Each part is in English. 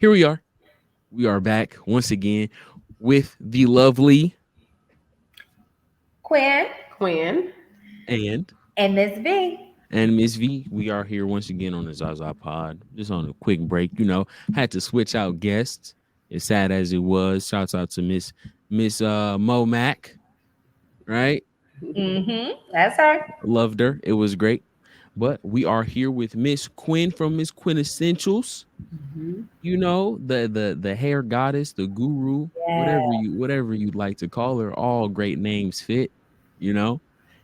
Here we are. We are back once again with the lovely Quinn Quinn. and and Miss V. Miss V. We are here once again on the ZaZa pod. Just on a quick break, had to switch out guests. As sad as it was, shouts out to Miss Mo Mac, right? That's her. Loved her. It was great. But we are here with Miss Quinn from Miss Quinessentials. Mhm. The hair goddess, the guru, Yeah, whatever you'd like to call her. All great names fit. You know,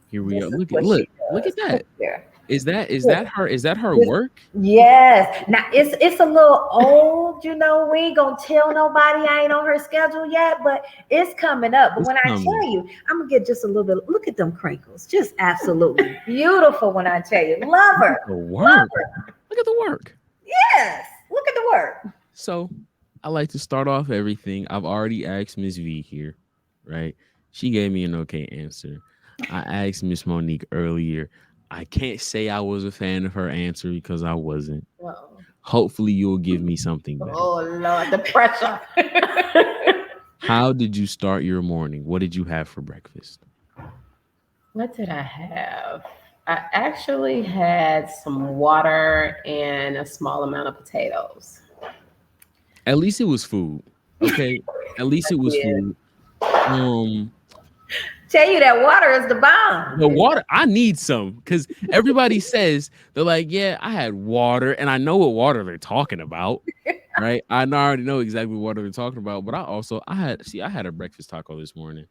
here we this are. is Look at what she look at does. Look that. here. Is that her This- work? Yes. Now it's a little old, We ain't gonna tell nobody I ain't on her schedule yet, but it's coming up. But It's when I coming. tell you, I'm gonna get just a little bit. Look at them crinkles, just absolutely beautiful. When I tell you, love her, The love work. her. Look at the work. Yes, look at the work. So I like to start off everything. I've already asked Miss V here, right? She gave me an okay answer. I asked Miss Monique earlier. I can't say I was a fan of her answer because I wasn't. Oh. Hopefully, you'll give me something better. Oh Lord, the pressure. How did you start your morning? What did you have for breakfast? What did I have? I actually had some water and a small amount of potatoes. At least it was food. Okay. At least it was Yeah. food. Um, Tell you that water is the bomb. the water, I need some because everybody says they're like, yeah, I had water, and I know what water they're talking about. Right. Already know exactly what water they're talking about. But I had a breakfast taco this morning,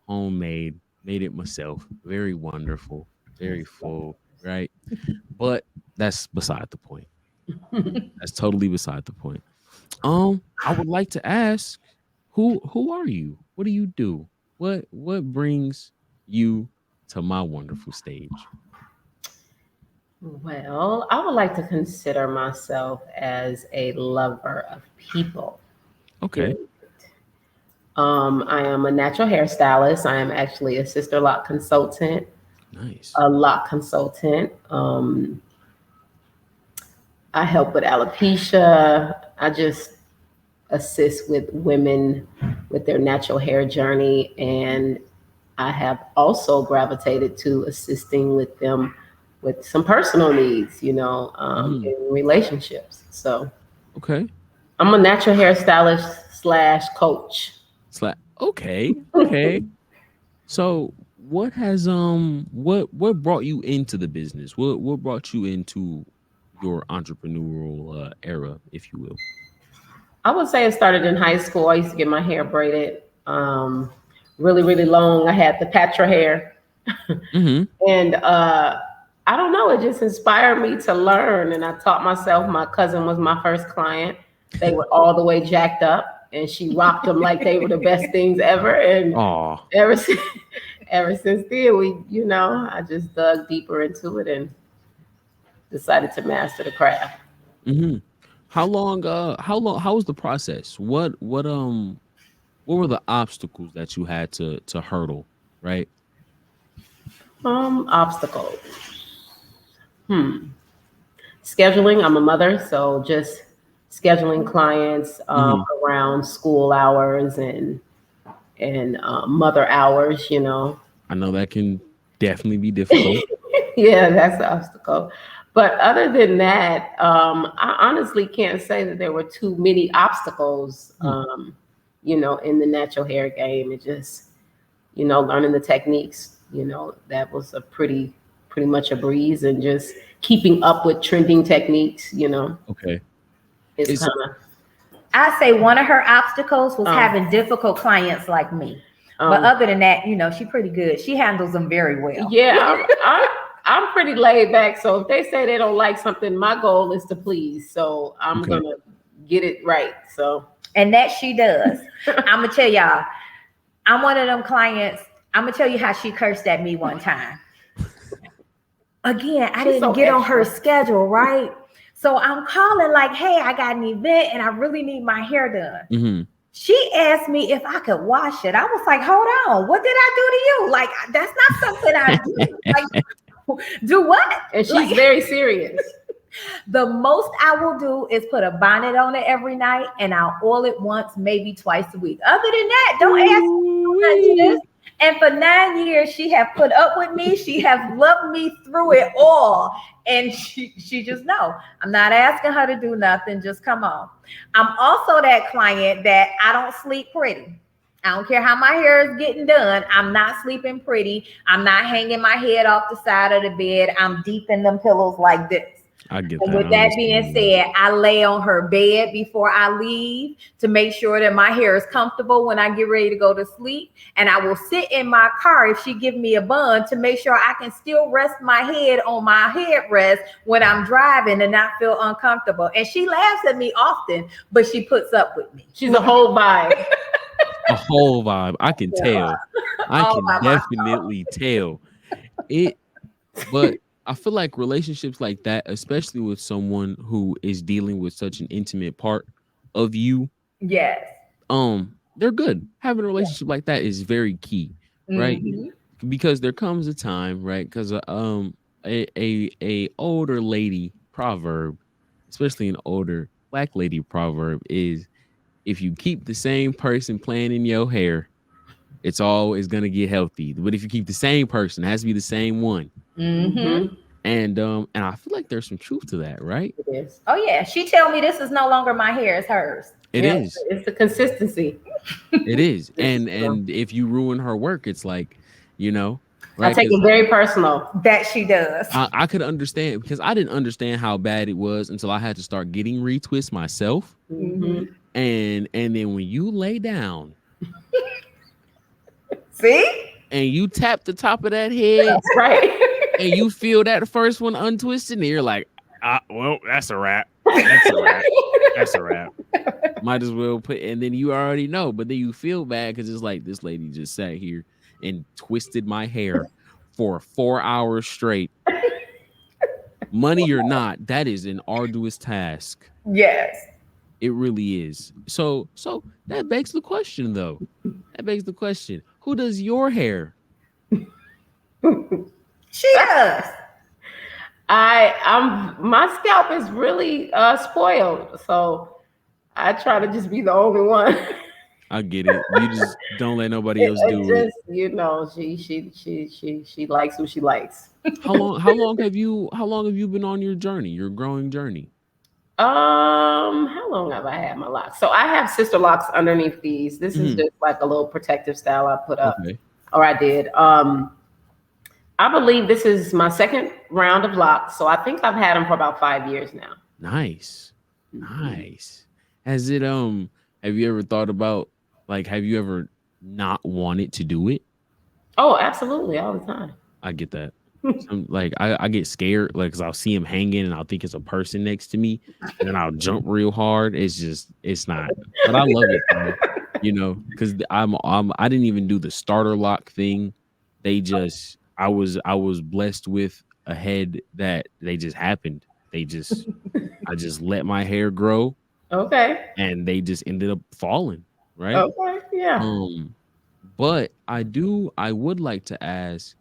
homemade, made it myself. Very wonderful, very full, right? But that's beside the point. That's totally beside the point. I would like to ask, who are you? What do you do? What brings you to my wonderful stage? Well, I would like to consider myself as a lover of people. Okay, I am a natural hairstylist. I am actually a sister lock consultant, nice. a lock consultant. I help with alopecia. I just assist with women with their natural hair journey. And I have also gravitated to assisting with them with some personal needs, in relationships. So Okay, I'm a natural hairstylist / coach. it's like okay. So what has what brought you into the business? What brought you into your entrepreneurial era, if you will? I would say it started in high school. I used to get my hair braided, really, really long. I had the patra hair. Mm-hmm. And I don't know, it just inspired me to learn. And I taught myself. My cousin was my first client. They were all the way jacked up, and she rocked them like they were the best things ever. And Oh, ever since, ever since then, I just dug deeper into it and decided to master the craft. mm-hmm. How was the process? What were the obstacles that you had to hurdle, right? Obstacles. Scheduling. I'm a mother, so just scheduling clients around school hours and mother hours. I know that can definitely be difficult. Yeah, that's the obstacle. But other than that, I honestly can't say that there were too many obstacles. In the natural hair game, it just learning the techniques. That was a pretty much a breeze, and just keeping up with trending techniques. Okay. It's kind of. I say one of her obstacles was having difficult clients like me. But other than that, she pretty good. She handles them very well. Yeah, I'm pretty laid back. So if they say they don't like something, my goal is to please. So I'm gonna get it right. So and that she does. I'm gonna tell y'all, I'm one of them clients. I'm gonna tell you how she cursed at me one time. Again, I didn't get on her schedule, right? So I'm calling like, hey, I got an event and I really need my hair done. Mm-hmm. She asked me if I could wash it. I was like, hold on, what did I do to you? Like, that's not something I do. Like, do what? And she's very serious. The most I will do is put a bonnet on it every night, and I'll oil it once, maybe twice a week. Other than that, don't ask me to do this. And for 9 years, she have put up with me. She has loved me through it all. And she just know I'm not asking her to do nothing. Just come on. I'm also that client that I don't sleep pretty. I don't care how my hair is getting done. I'm not sleeping pretty. I'm not hanging my head off the side of the bed. I'm deep in them pillows like this. I get And that. with that being said, I lay on her bed before I leave to make sure that my hair is comfortable when I get ready to go to sleep. And I will sit in my car if she give me a bun to make sure I can still rest my head on my headrest when I'm driving and not feel uncomfortable. And she laughs at me often, but she puts up with me. She's a whole vibe. A whole vibe. I can tell. I All can by definitely tell it. But I feel like relationships like that, especially with someone who is dealing with such an intimate part of you, Yes. they're good. Having a relationship like that is very key, right? Mhm. Because there comes a time, right? Because a older lady proverb, especially an older black lady proverb, is if you keep the same person playing in your hair, it's always gonna get healthy. But if you keep the same person, it has to be the same one. Mm-hmm. And I feel like there's some truth to that, right? It is. Oh yeah, she tell me this is no longer my hair; it's hers. It Yeah, is. it's the consistency. It is. It's, And if you ruin her work, it's like, I right? take it very personal. That she does. I could understand because I didn't understand how bad it was until I had to start getting retwists myself. Mm-hmm. And then when you lay down See? and you tap the top of that head That's right. and you feel that first one untwisted, and you're like, well, that's a wrap. That's a wrap. That's a wrap. Might as well put, and then you already know, but then you feel bad because it's like this lady just sat here and twisted my hair for 4 hours straight. Money or not, that is an arduous task. Yes. It really is. So that begs the question, though. That begs the question: who does your hair? She does. My scalp is really spoiled, so I try to just be the only one. I get it. You just don't let nobody else do it. She likes who she likes. How long have you been on your journey, your growing journey? How long have I had my locks? So I have sister locks underneath these. This is just like a little protective style I put up, or I did. I believe this is my second round of locks, so I think I've had them for about 5 years now. Nice. Has it have you ever thought about, like, have you ever not wanted to do it? Oh, absolutely, all the time. I get that. Like I get scared, like, cause I'll see him hanging and I'll think it's a person next to me, and then I'll jump real hard. It's not, but I love it, because I didn't even do the starter lock thing. I was blessed with a head that they just happened. I just let my hair grow. Okay. And they just ended up falling, right? Okay. Yeah. But I would like to ask,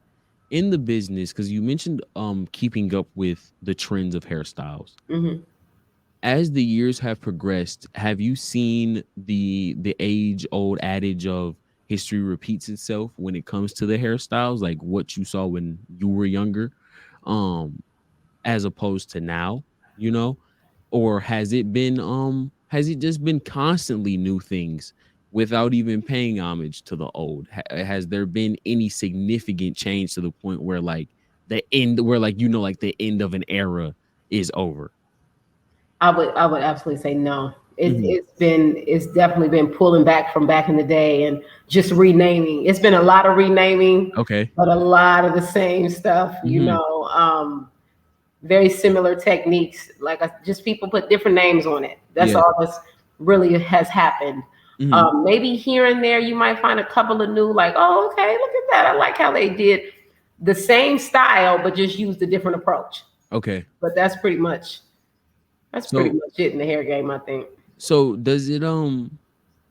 in the business, because you mentioned keeping up with the trends of hairstyles. Mm-hmm. As the years have progressed, have you seen the age-old adage of history repeats itself when it comes to the hairstyles, like what you saw when you were younger, as opposed to now, or has it just been constantly new things without even paying homage to the old? Has there been any significant change to the point where like the end of an era is over? I would absolutely say no. It's definitely been pulling back from back in the day and just renaming. It's been a lot of renaming, Okay, but a lot of the same stuff, very similar techniques. Like just people put different names on it. That's all this really has happened. Maybe here and there you might find a couple of new, like, oh, okay, look at that. I like how they did the same style, but just used a different approach. Okay. But that's pretty much it in the hair game, I think. So does it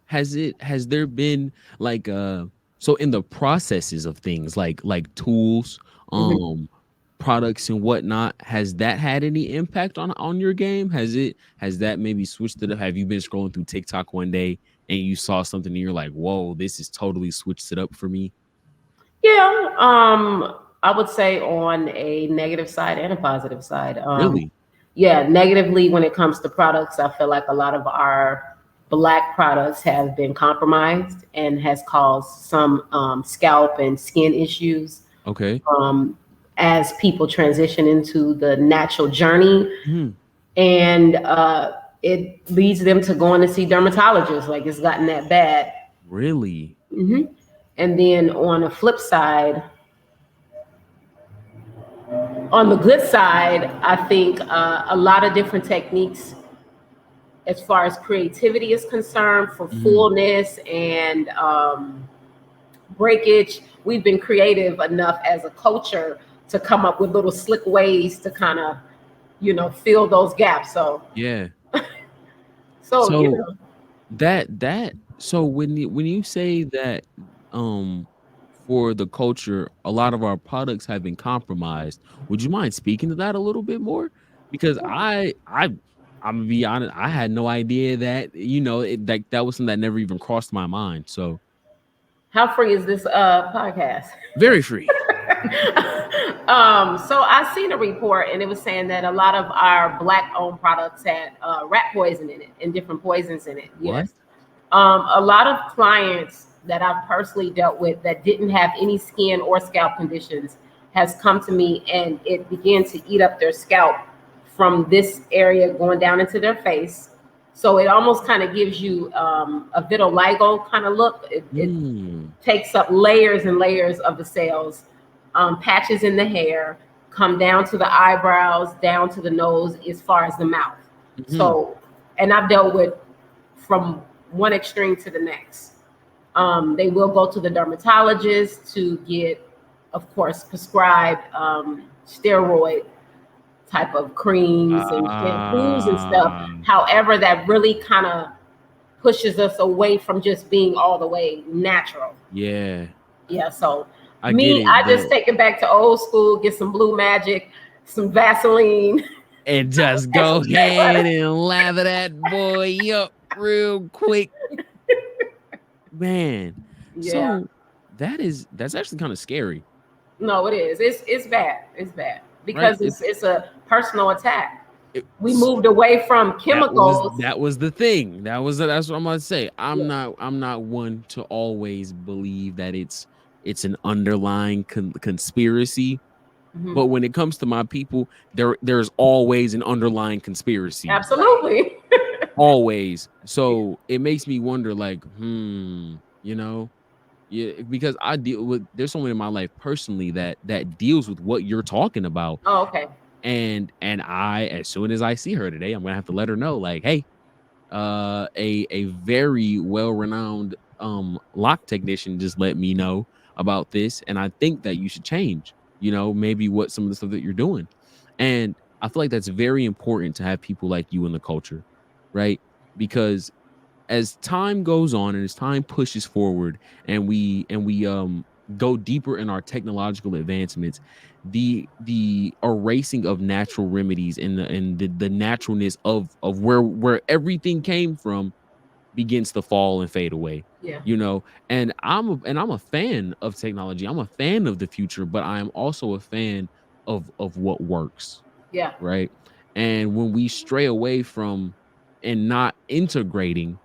has there been so in the processes of things like tools, products and whatnot, has that had any impact on your game? Has that maybe switched it up? Have you been scrolling through TikTok one day and you saw something and you're like, whoa, this is totally switched it up for me? Yeah, I would say on a negative side and a positive side. Really? Yeah, negatively when it comes to products, I feel like a lot of our black products have been compromised and has caused some scalp and skin issues Okay. as people transition into the natural journey, Mhm. and it leads them to going to see dermatologists. Like it's gotten that bad. Really? hmm And then on the flip side, on the good side, I think a lot of different techniques as far as creativity is concerned for Mhm. fullness and breakage. We've been creative enough as a culture to come up with little slick ways to kind of, fill those gaps. So, Yeah. so you So know, so when you say that um for the culture, a lot of our products have been compromised. Would you mind speaking to that a little bit more? Because I'm gonna be honest, I had no idea that that was something that never even crossed my mind. So how free is this podcast? very free. So I seen a report and it was saying that a lot of our black owned products had rat poison in it and different poisons in it. What? Yes. A lot of clients that I've personally dealt with that didn't have any skin or scalp conditions has come to me and it began to eat up their scalp from this area going down into their face. So it almost kind of gives you a vitiligo kind of look. It Mm. takes up layers and layers of the cells, patches in the hair, come down to the eyebrows, down to the nose, as far as the mouth. Mhm. So, and I've dealt with from one extreme to the next. They will go to the dermatologist to get, of course, prescribed steroid type of creams and shampoos and stuff. Ah, However, that really kind of pushes us away from just being all the way natural. yeah. Yeah, so I get me, it. I just take it back to old school, get some Blue Magic, some Vaseline, And just and go some shea ahead butter. and lather that boy up real quick, man. Yeah, So that's actually kind of scary. no, it is. It's bad. It's bad Right? because it's a personal attack. We It's moved away from chemicals. that was the thing. That's what I'm gonna say. Yeah. I'm not one to always believe that it's an underlying conspiracy. Mhm. But when it comes to my people, there's always an underlying conspiracy. Absolutely. Always. So it makes me wonder, like, you know, yeah, because I deal with there's someone in my life personally that deals with what you're talking about. Oh, okay. And I, as soon as I see her today, I'm gonna have to let her know, like, hey, a very well-renowned lock technician just let me know about this, and I think that you should change, maybe what some of the stuff that you're doing. And I feel like that's very important to have people like you in the culture, right? Because as time goes on and as time pushes forward and we go deeper in our technological advancements, the erasing of natural remedies and the naturalness of where everything came from begins to fall and fade away. Yeah. And I'm a fan of technology. I'm a fan of the future, but I am also a fan of what works, Yeah. right? And when we stray away from and not integrating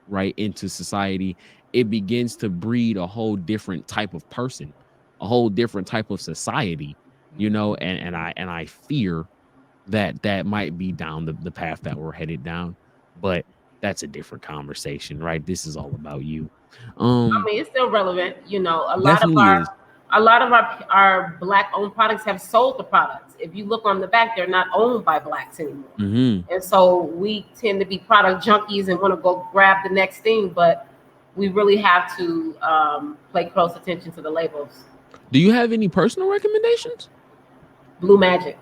right into society, it begins to breed a whole different type of person, a whole different type of society, and I fear that that might be down the path that we're headed down. But that's a different conversation, right? This is all about you. I mean, it's still relevant. Definitely is. A lot of our black owned products have sold the products. If you look on the back, they're not owned by blacks anymore. Hmm. And so we tend to be product junkies and want to go grab the next thing, but we really have to pay close attention to the labels. Do you have any personal recommendations? Blue Magic.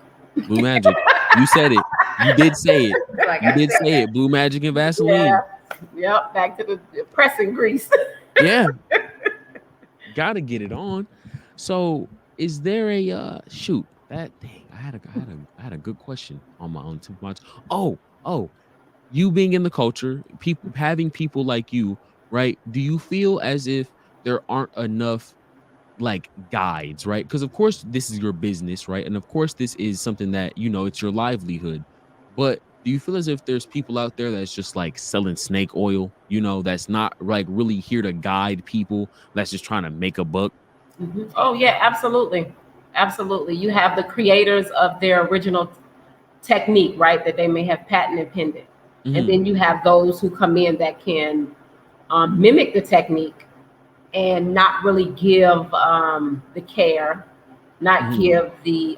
Blue Magic. You said it. You did say it. Like You I did say said. it. Blue Magic and Vaseline. Yeah. Yep. Back to the pressing grease. Yeah. Gotta get it on. So is there a shoot? That dang, I had a good question on my own tip of my oh, you being in the culture, people having people like you, right? Do you feel as if there aren't enough like guides, right? Because of course this is your business, right? And of course this is something that it's your livelihood. But do you feel as if there's people out there that's just like selling snake oil, that's not like really here to guide people, that's just trying to make a buck? Oh yeah, absolutely, absolutely. You have the creators of their original technique, right? That they may have patented pendant, and Hmm. then you have those who come in that can mimic the technique and not really give the care, not Hmm. give the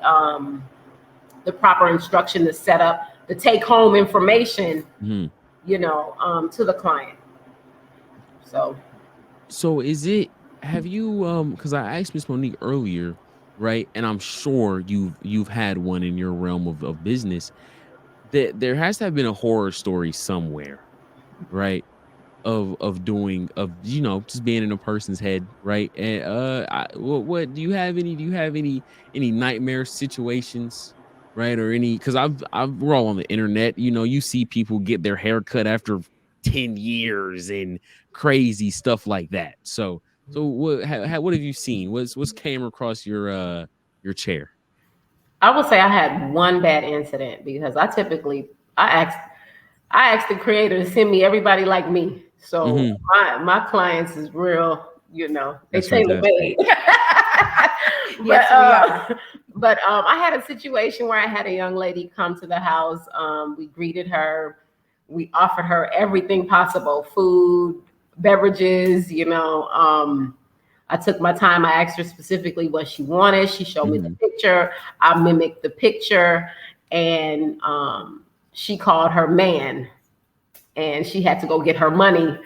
proper instruction, to set up the take home information, Hmm. to the client. So So is it have you because I asked Miss Monique earlier, right? And I'm sure you've had one in your realm of business, that there has to have been a horror story somewhere, right? Of doing of just being in a person's head, right? And what do you have any nightmare situations, right? Or any, because we're all on the internet, you see people get their hair cut after 10 years and crazy stuff like that. So what have you seen? What's came across your chair? I would say I had one bad incident because I asked the creator to send me everybody like me. So Hmm. my clients is real, they That's tailor fantastic. made. but Yes, we are. I had a situation where I had a young lady come to the house. We greeted her, we offered her everything possible, food, beverages. I took my time. I asked her specifically what she wanted. She showed me the Hmm. picture. I mimicked the picture, and she called her man, and she had to go get her money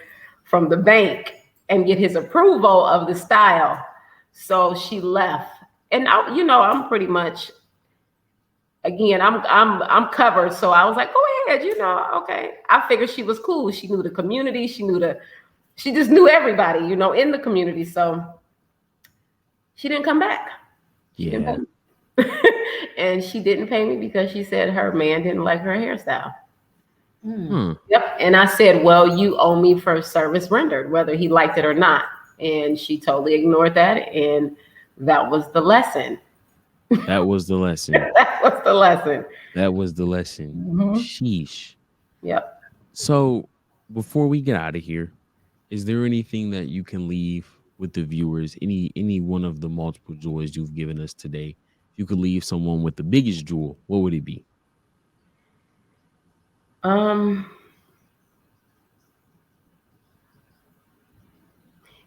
from the bank and get his approval of the style. So she left, and I'm pretty much, again, I'm covered. So I was like, go ahead, okay. I figured she was cool. She knew the community. She just knew everybody, in the community. So she didn't come back. She didn't Yeah. pay me. And she didn't pay me because she said her man didn't like her hairstyle. Mm. Huh. Yep. And I said, well, you owe me for service rendered, whether he liked it or not. And she totally ignored that. And that was the lesson. That was the lesson. That was the lesson. That was the lesson. Hmm. Sheesh. Yep. So before we get out of here, is there anything that you can leave with the viewers? Any one of the multiple joys you've given us today? If you could leave someone with the biggest jewel, what would it be? Um,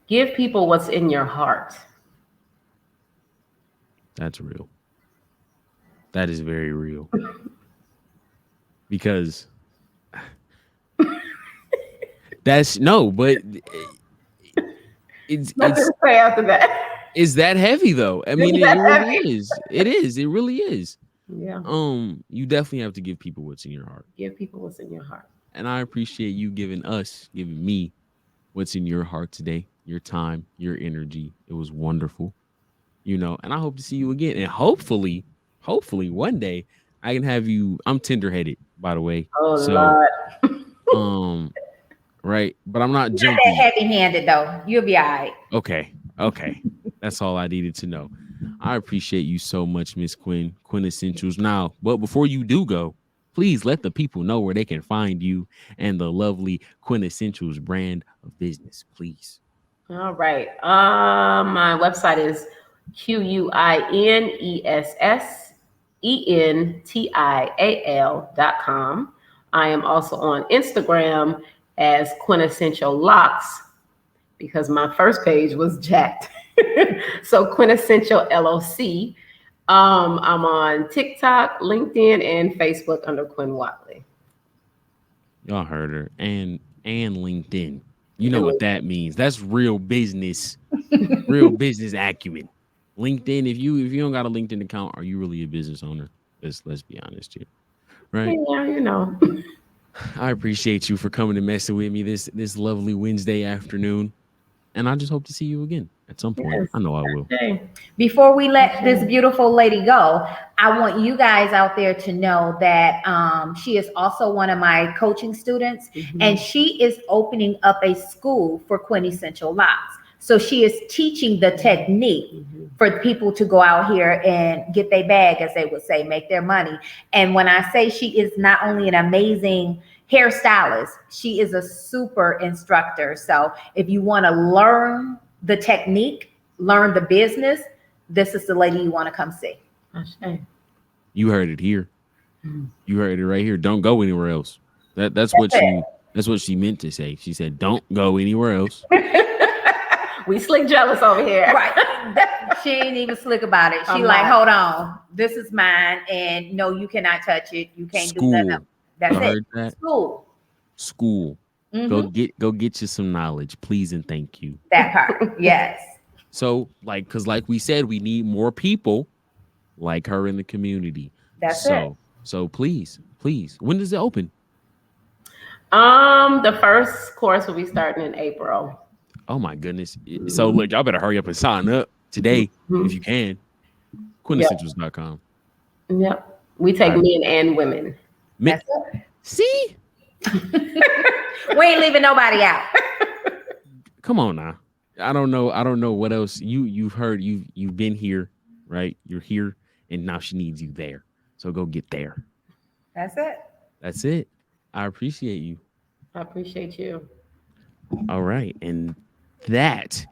give people what's in your heart. That's real. That is very real. Because that's no, but Nothing it's to say after that. is that heavy though. I mean, It's it that really heavy. is. It is. It really is. Yeah. You definitely have to give people what's in your heart. Give people what's in your heart. And I appreciate you giving me what's in your heart today, your time, your energy. It was wonderful, and I hope to see you again. And hopefully one day I can have you. I'm tender headed, by the way. Oh So, Lord. um, right. But I'm not You're not that jumpy. heavy handed though. You'll be all right. Okay. Okay. That's all I needed to know. I appreciate you so much, Miss Quinn, Quintessentials. Now, but before you do go, please let the people know where they can find you and the lovely Quintessentials brand of business, please. All right. My website is Quinnessential.com. I am also on Instagram as Quintessential Locks because my first page was jacked. So Quintessential LOC. I'm on TikTok, LinkedIn, and Facebook under Quinn Watley. Y'all heard her. And LinkedIn. You know what that means. That's real business acumen. LinkedIn, if you don't got a LinkedIn account, are you really a business owner? Let's be honest here. Right? Yeah. I appreciate you for coming and messing with me this lovely Wednesday afternoon. and I just hope to see you again at some point. Yes. I know I will. Okay. Before we let this beautiful lady go, I want you guys out there to know that she is also one of my coaching students, and she is opening up a school for Quinessential locks. So she is teaching the technique for people to go out here and get their bag, as they would say, make their money. And when I say she is not only an amazing hairstylist, she is a super instructor. So if you want to learn the technique, learn the business, this is the lady you want to come see. Okay. You heard it here. You heard it right here. Don't go anywhere else. That's what it. she meant to say. She said, "Don't go anywhere else." We slick jealous over here. Right. She ain't even slick about it. She I'm like, not. hold on, this is mine, and no, you cannot touch it. You can't do nothing. School. That's You it. heard that? School. School. Go get you some knowledge, please and thank you. That part. Yes. So, because like we said, we need more people like her in the community. That's so please, when does it open? The first course will be starting in April. Oh my goodness. So look, y'all better hurry up and sign up today if you can. Quintessentials.com. Yep. We take men and women. That's it. See? We ain't leaving nobody out. Come on now. I don't know what else you've heard. You've been here, right? You're here, and now she needs you there. So go get there. That's it. That's it. I appreciate you. I appreciate you. All right. And that